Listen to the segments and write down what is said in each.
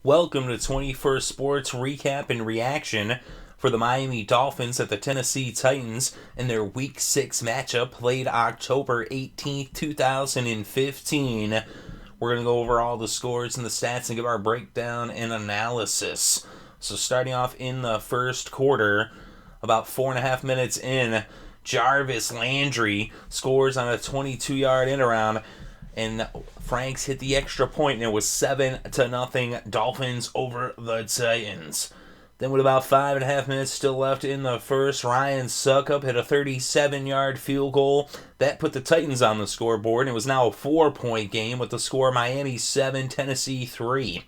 Welcome to 21st Sports Recap and Reaction for the Miami Dolphins at the Tennessee Titans in their Week 6 matchup played October 18th, 2015. We're going to go over all the scores and the stats and give our breakdown and analysis. So starting off in the first quarter, about 4.5 minutes in, Jarvis Landry scores on a 22-yard end-around, and Franks hit the extra point, and it was 7-0 Dolphins over the Titans. Then with about 5.5 minutes still left in the first, Ryan Succop hit a 37-yard field goal. That put the Titans on the scoreboard, and it was now a 4-point game with the score Miami 7, Tennessee 3.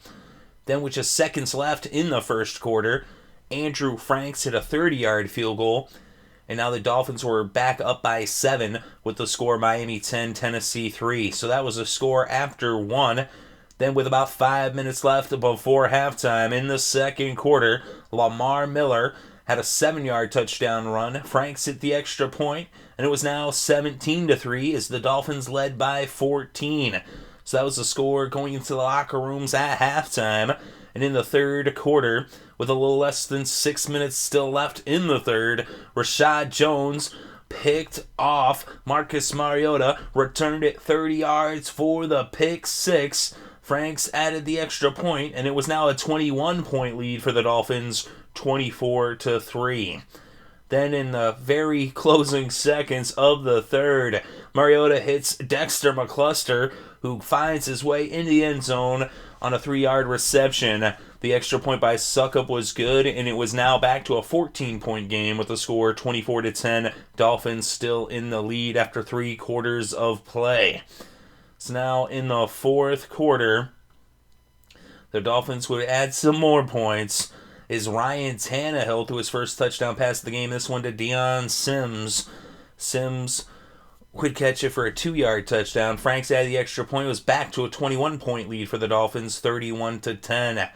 Then with just seconds left in the first quarter, Andrew Franks hit a 30-yard field goal, and now the Dolphins were back up by 7 with the score Miami 10, Tennessee 3. So that was a score after 1. Then with about 5 minutes left before halftime in the second quarter, Lamar Miller had a 7-yard touchdown run. Franks hit the extra point, and it was now 17-3 as the Dolphins led by 14. So that was the score going into the locker rooms at halftime. And in the third quarter, with a little less than 6 minutes still left in the third, Rashad Jones picked off Marcus Mariota, returned it 30 yards for the pick six. Franks added the extra point, and it was now a 21-point lead for the Dolphins, 24-3. Then in the very closing seconds of the third, Mariota hits Dexter McCluster, who finds his way in the end zone on a 3-yard reception. The extra point by Succop was good, and it was now back to a 14-point game with the score 24-10. Dolphins still in the lead after 3 quarters of play. So now in the fourth quarter, the Dolphins would add some more points as Ryan Tannehill threw his first touchdown pass of the game, this one to Deion Sims. Sims would catch it for a 2-yard touchdown. Franks added the extra point. It was back to a 21-point lead for the Dolphins, 31-10.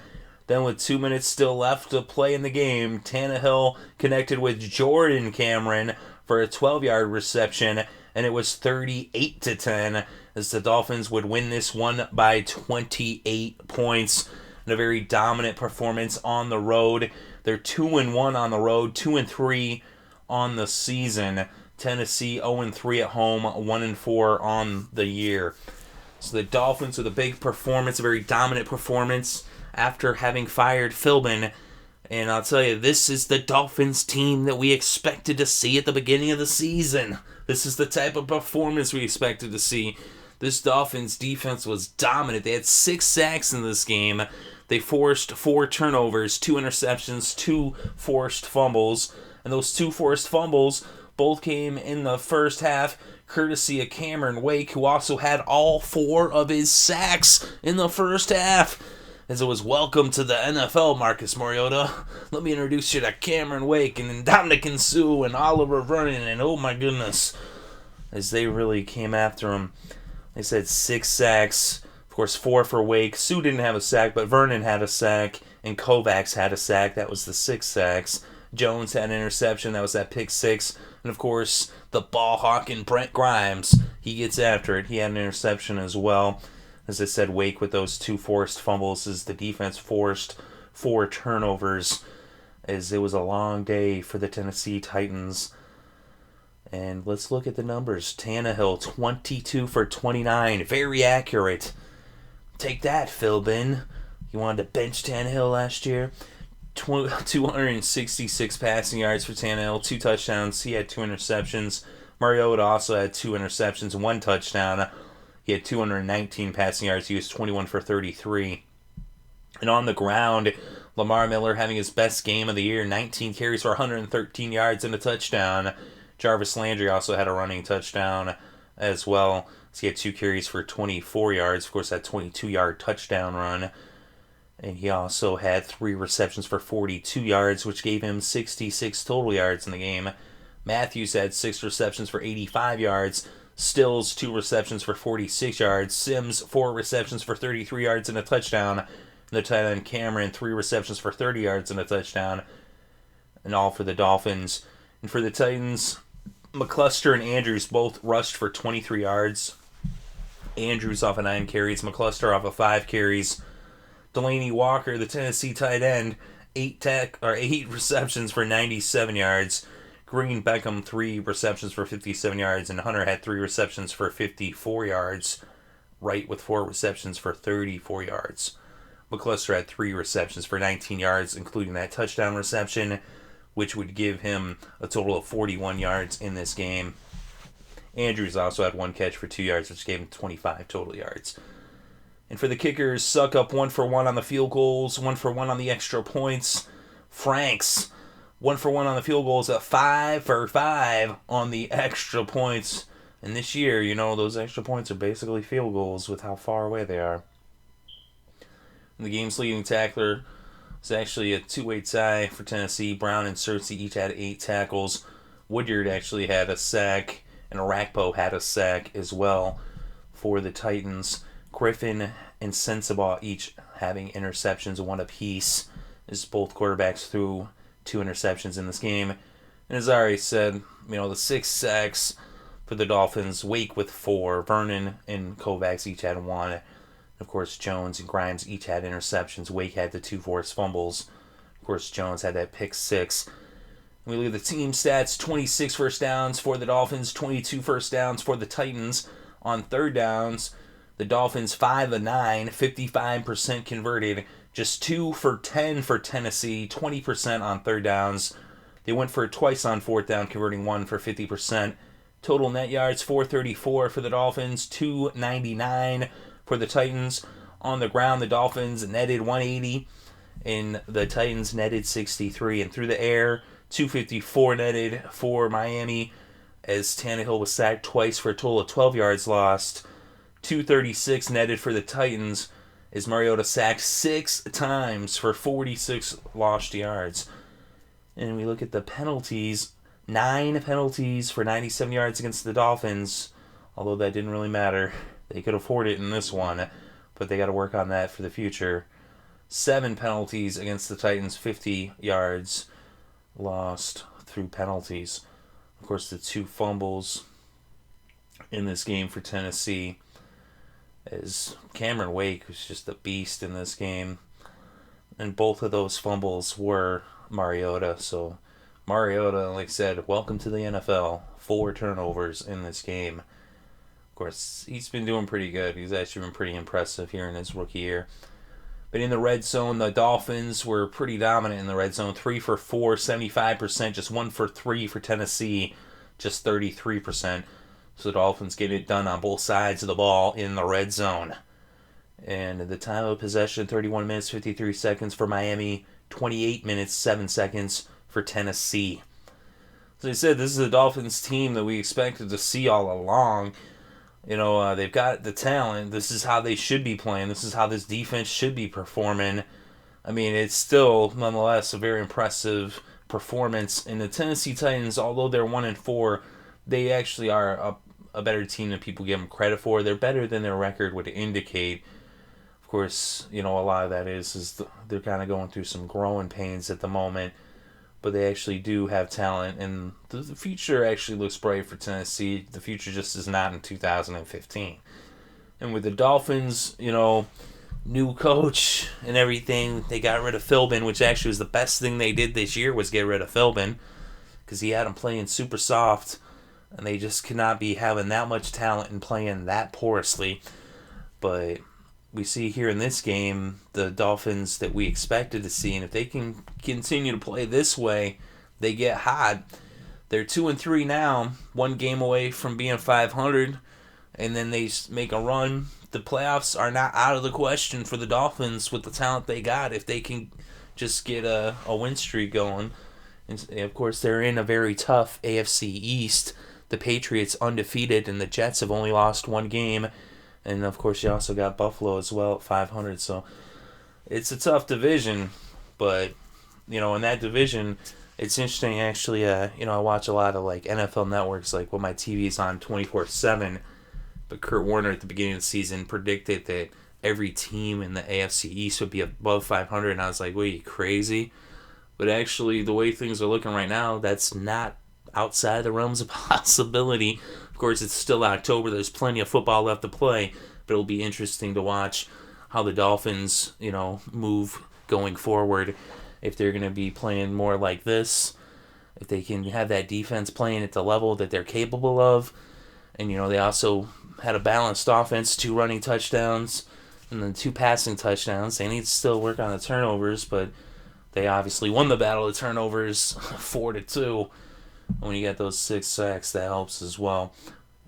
Then with 2 minutes still left to play in the game, Tannehill connected with Jordan Cameron for a 12-yard reception, and it was 38-10 as the Dolphins would win this one by 28 points. And a very dominant performance on the road. They're 2-1 on the road, 2-3 on the season. Tennessee 0-3 at home, 1-4 on the year. So the Dolphins with a big performance, a very dominant performance after having fired Philbin. And I'll tell you, this is the Dolphins team that we expected to see at the beginning of the season. This is the type of performance we expected to see. This Dolphins defense was dominant. They had 6 sacks in this game. They forced 4 turnovers, 2 interceptions, 2 forced fumbles. And those 2 forced fumbles both came in the first half, courtesy of Cameron Wake, who also had all 4 of his sacks in the first half. As it was welcome to the NFL, Marcus Mariota. Let me introduce you to Cameron Wake and Dominican Sue and Oliver Vernon, and oh my goodness, as they really came after him. They said 6 sacks. Of course, 4 for Wake. Sue didn't have a sack, but Vernon had a sack, and Kovacs had a sack. That was the 6 sacks. Jones had an interception. That was that pick 6. And, of course, the ball-hawking Brent Grimes. He gets after it. He had an interception as well. As I said, Wake with those 2 forced fumbles as the defense forced 4 turnovers, as it was a long day for the Tennessee Titans. And let's look at the numbers. Tannehill, 22 for 29. Very accurate. Take that, Philbin. You wanted to bench Tannehill last year? 266 passing yards for Tannehill, 2 touchdowns. He had 2 interceptions. Mariota also had 2 interceptions and 1 touchdown. He had 219 passing yards. He was 21 for 33. And on the ground, Lamar Miller having his best game of the year, 19 carries for 113 yards and a touchdown. Jarvis Landry also had a running touchdown as well. So he had 2 carries for 24 yards. Of course, that 22-yard touchdown run. And he also had 3 receptions for 42 yards, which gave him 66 total yards in the game. Matthews had 6 receptions for 85 yards. Stills, 2 receptions for 46 yards. Sims, 4 receptions for 33 yards and a touchdown. And the tight end Cameron, 3 receptions for 30 yards and a touchdown. And all for the Dolphins. And for the Titans, McCluster and Andrews both rushed for 23 yards. Andrews off of 9 carries. McCluster off of 5 carries. Delaney Walker, the Tennessee tight end, 8 receptions for 97 yards. Green Beckham, 3 receptions for 57 yards, and Hunter had 3 receptions for 54 yards. Wright with 4 receptions for 34 yards. McCluster had 3 receptions for 19 yards, including that touchdown reception, which would give him a total of 41 yards in this game. Andrews also had 1 catch for 2 yards, which gave him 25 total yards. And for the kickers, Suckup 1 for 1 on the field goals, 1 for 1 on the extra points. Franks 1 for 1 on the field goals, 5 for 5 on the extra points. And this year, those extra points are basically field goals with how far away they are. And the game's leading tackler was actually a 2-way tie for Tennessee. Brown and Searcy each had 8 tackles. Woodyard actually had a sack, and Arakpo had a sack as well for the Titans. Griffin and Sensabaugh each having interceptions, 1 apiece, as both quarterbacks threw 2 interceptions in this game. And as I already said, the 6 sacks for the Dolphins, Wake with 4, Vernon and Kovacs each had 1. Of course, Jones and Grimes each had interceptions. Wake had the 2 forced fumbles. Of course, Jones had that pick 6. We look at the team stats: 26 first downs for the Dolphins, 22 first downs for the Titans. On third downs, the Dolphins 5 of 9, 55% converted. Just 2 for 10 for Tennessee, 20% on third downs. They went for it twice on fourth down, converting 1 for 50%. Total net yards, 434 for the Dolphins, 299 for the Titans. On the ground, the Dolphins netted 180, and the Titans netted 63. And through the air, 254 netted for Miami, as Tannehill was sacked twice for a total of 12 yards lost. 236 netted for the Titans, as Mariota sacked 6 times for 46 lost yards. And we look at the penalties: 9 penalties for 97 yards against the Dolphins, although that didn't really matter. They could afford it in this one, but they got to work on that for the future. 7 penalties against the Titans, 50 yards lost through penalties. Of course, the 2 fumbles in this game for Tennessee, as Cameron Wake was just a beast in this game. And both of those fumbles were Mariota. So Mariota, like I said, welcome to the NFL. 4 turnovers in this game. Of course, he's been doing pretty good. He's actually been pretty impressive here in his rookie year. But in the red zone, the Dolphins were pretty dominant in the red zone. 3 for 4, 75%. Just 1 for 3 for Tennessee, just 33%. So the Dolphins get it done on both sides of the ball in the red zone. And the time of possession, 31 minutes, 53 seconds for Miami. 28 minutes, 7 seconds for Tennessee. As I said, this is the Dolphins team that we expected to see all along. They've got the talent. This is how they should be playing. This is how this defense should be performing. I mean, it's still, nonetheless, a very impressive performance. And the Tennessee Titans, although they're 1-4, they actually are a better team than people give them credit for. They're better than their record would indicate. Of course, a lot of that is they're kind of going through some growing pains at the moment. But they actually do have talent, and the future actually looks bright for Tennessee. The future just is not in 2015. And with the Dolphins, new coach and everything, they got rid of Philbin, which actually was the best thing they did this year, was get rid of Philbin, because he had them playing super soft, and they just could not be having that much talent and playing that porously. But we see here in this game the Dolphins that we expected to see, and if they can continue to play this way, they get hot. They're 2-3 now, 1 game away from being 500, and then they make a run. The playoffs are not out of the question for the Dolphins with the talent they got, if they can just get a win streak going. And of course, they're in a very tough AFC East. The Patriots undefeated, and the Jets have only lost 1 game. And, of course, you also got Buffalo as well at 500. So it's a tough division. But, in that division, it's interesting, actually. I watch a lot of, NFL networks, when my TV's on 24/7. But Kurt Warner, at the beginning of the season, predicted that every team in the AFC East would be above 500. And I was like, wait, you crazy? But actually, the way things are looking right now, that's not outside the realms of possibility. Of course, it's still October. There's plenty of football left to play, but it'll be interesting to watch how the Dolphins, move going forward. If they're going to be playing more like this, if they can have that defense playing at the level that they're capable of. And, they also had a balanced offense, 2 running touchdowns, and then 2 passing touchdowns. They need to still work on the turnovers, but they obviously won the battle of turnovers 4-2. When you get those 6 sacks, that helps as well.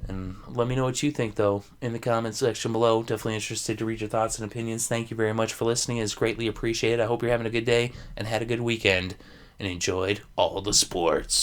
And let me know what you think, though, in the comments section below. Definitely interested to read your thoughts and opinions. Thank you very much for listening. It's greatly appreciated. I hope you're having a good day and had a good weekend and enjoyed all the sports.